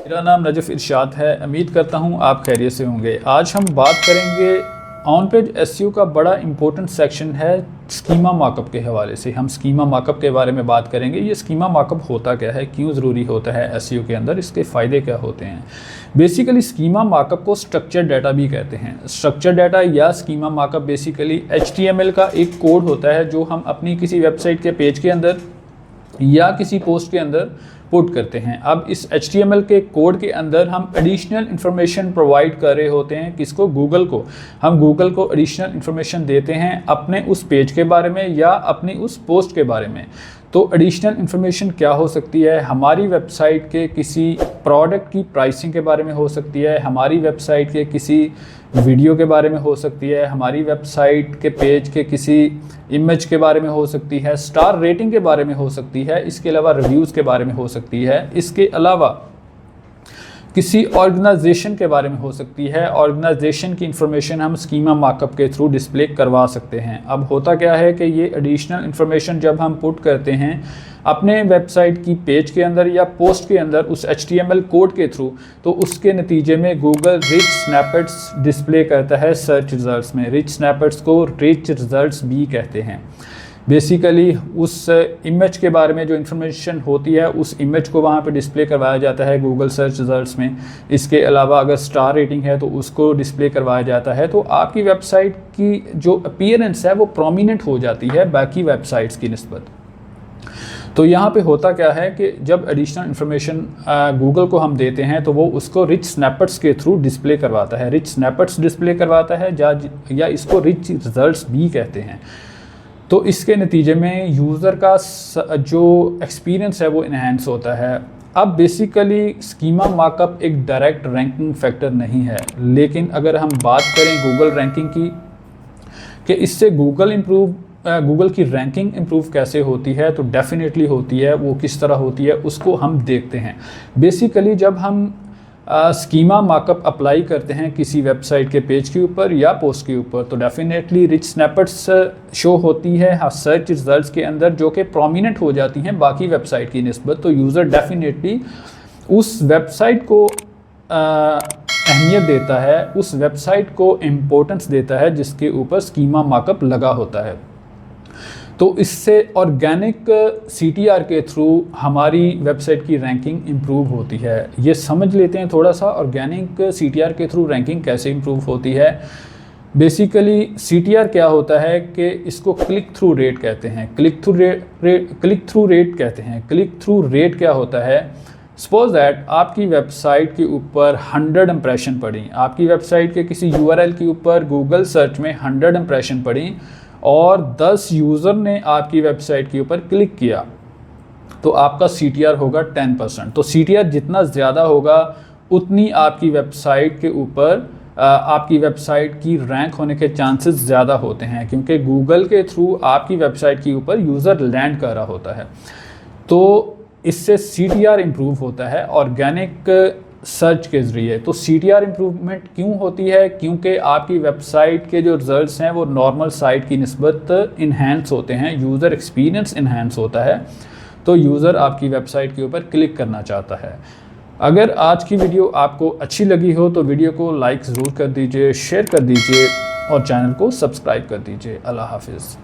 मेरा नाम नजफ़ इरशाद है। उम्मीद करता हूँ आप खैरियत से होंगे। आज हम बात करेंगे ऑन पेज एसईओ का बड़ा इंपॉर्टेंट सेक्शन है स्कीमा मार्कअप के हवाले से। हम स्कीमा मार्कअप के बारे में बात करेंगे। ये स्कीमा मार्कअप होता क्या है, क्यों ज़रूरी होता है एसईओ के अंदर, इसके फ़ायदे क्या होते हैं। बेसिकली स्कीमा मार्कअप को स्ट्रक्चर डाटा भी कहते हैं। स्ट्रक्चर डाटा या स्कीमा मार्कअप बेसिकली HTML का एक कोड होता है जो हम अपनी किसी वेबसाइट के पेज के अंदर या किसी पोस्ट के अंदर पुट करते हैं। अब इस HTML के कोड के अंदर हम एडिशनल इन्फॉर्मेशन प्रोवाइड कर रहे होते हैं। किसको? गूगल को। हम गूगल को एडिशनल इन्फॉर्मेशन देते हैं अपने उस पेज के बारे में या अपनी उस पोस्ट के बारे में। तो एडिशनल इन्फॉर्मेशन क्या हो सकती है? हमारी वेबसाइट के किसी प्रोडक्ट की प्राइसिंग के बारे में हो सकती है, हमारी वेबसाइट के किसी वीडियो के बारे में हो सकती है, हमारी वेबसाइट के पेज के किसी इमेज के बारे में हो सकती है, स्टार रेटिंग के बारे में हो सकती है, इसके अलावा रिव्यूज़ के बारे में हो सकती है, इसके अलावा किसी ऑर्गेनाइजेशन के बारे में हो सकती है। ऑर्गेनाइजेशन की इंफॉर्मेशन हम स्कीमा मार्कअप के थ्रू डिस्प्ले करवा सकते हैं। अब होता क्या है कि ये एडिशनल इंफॉर्मेशन जब हम पुट करते हैं अपने वेबसाइट की पेज के अंदर या पोस्ट के अंदर उस HTML कोड के थ्रू, तो उसके नतीजे में गूगल रिच स्नैपेट्स डिस्प्ले करता है सर्च रिजल्ट्स में। रिच स्नैपेट्स को रिच रिजल्ट्स भी कहते हैं। बेसिकली उस इमेज के बारे में जो इन्फॉर्मेशन होती है उस इमेज को वहाँ पे डिस्प्ले करवाया जाता है गूगल सर्च रिजल्ट्स में। इसके अलावा अगर स्टार रेटिंग है तो उसको डिस्प्ले करवाया जाता है। तो आपकी वेबसाइट की जो अपीयरेंस है वो प्रोमिनेंट हो जाती है बाकी वेबसाइट्स की निस्बत। तो यहाँ पे होता क्या है कि जब एडिशनल इन्फॉर्मेशन गूगल को हम देते हैं तो वो उसको रिच स्नैपेट्स के थ्रू डिस्प्ले करवाता है। रिच स्नैपेट्स डिस्प्ले करवाता है या इसको रिच रिजल्ट्स भी कहते हैं। तो इसके नतीजे में यूज़र का जो एक्सपीरियंस है वो इन्हेंस होता है। अब बेसिकली स्कीमा मार्कअप एक डायरेक्ट रैंकिंग फैक्टर नहीं है, लेकिन अगर हम बात करें गूगल रैंकिंग की कि इससे गूगल की रैंकिंग इम्प्रूव कैसे होती है, तो डेफिनेटली होती है। वो किस तरह होती है उसको हम देखते हैं। बेसिकली जब हम स्कीमा मार्कअप अप्लाई करते हैं किसी वेबसाइट के पेज के ऊपर या पोस्ट के ऊपर, तो डेफिनेटली रिच स्नैपेट्स शो होती है सर्च रिजल्ट्स के अंदर, जो कि प्रोमिनेंट हो जाती हैं बाकी वेबसाइट की निस्बत। तो यूज़र डेफिनेटली उस वेबसाइट को अहमियत देता है, उस वेबसाइट को इम्पोर्टेंस देता है जिसके ऊपर स्कीमा मार्कअप लगा होता है। तो इससे ऑर्गेनिक CTR के थ्रू हमारी वेबसाइट की रैंकिंग इम्प्रूव होती है। ये समझ लेते हैं थोड़ा सा, ऑर्गेनिक CTR के थ्रू रैंकिंग कैसे इम्प्रूव होती है। बेसिकली CTR क्या होता है कि इसको क्लिक थ्रू रेट कहते हैं। क्लिक थ्रू रेट क्या होता है? सपोज दैट आपकी वेबसाइट के ऊपर 100 इंप्रेशन पड़ी, आपकी वेबसाइट के किसी URL के ऊपर गूगल सर्च में 100 इंप्रेशन पड़ी और 10 यूज़र ने आपकी वेबसाइट के ऊपर क्लिक किया, तो आपका CTR होगा 10%। तो CTR जितना ज़्यादा होगा उतनी आपकी वेबसाइट के ऊपर आपकी वेबसाइट की रैंक होने के चांसेस ज़्यादा होते हैं, क्योंकि गूगल के थ्रू आपकी वेबसाइट के ऊपर यूज़र लैंड कर रहा होता है। तो इससे CTR इम्प्रूव होता है ऑर्गेनिक सर्च के ज़रिए। तो CTR इम्प्रूवमेंट क्यों होती है? क्योंकि आपकी वेबसाइट के जो रिजल्ट्स हैं वो नॉर्मल साइट की निस्बत इन्हेंस होते हैं, यूज़र एक्सपीरियंस इन्हेंस होता है, तो यूज़र आपकी वेबसाइट के ऊपर क्लिक करना चाहता है। अगर आज की वीडियो आपको अच्छी लगी हो तो वीडियो को लाइक ज़रूर कर दीजिए, शेयर कर दीजिए और चैनल को सब्सक्राइब कर दीजिए। अल्लाह हाफिज़।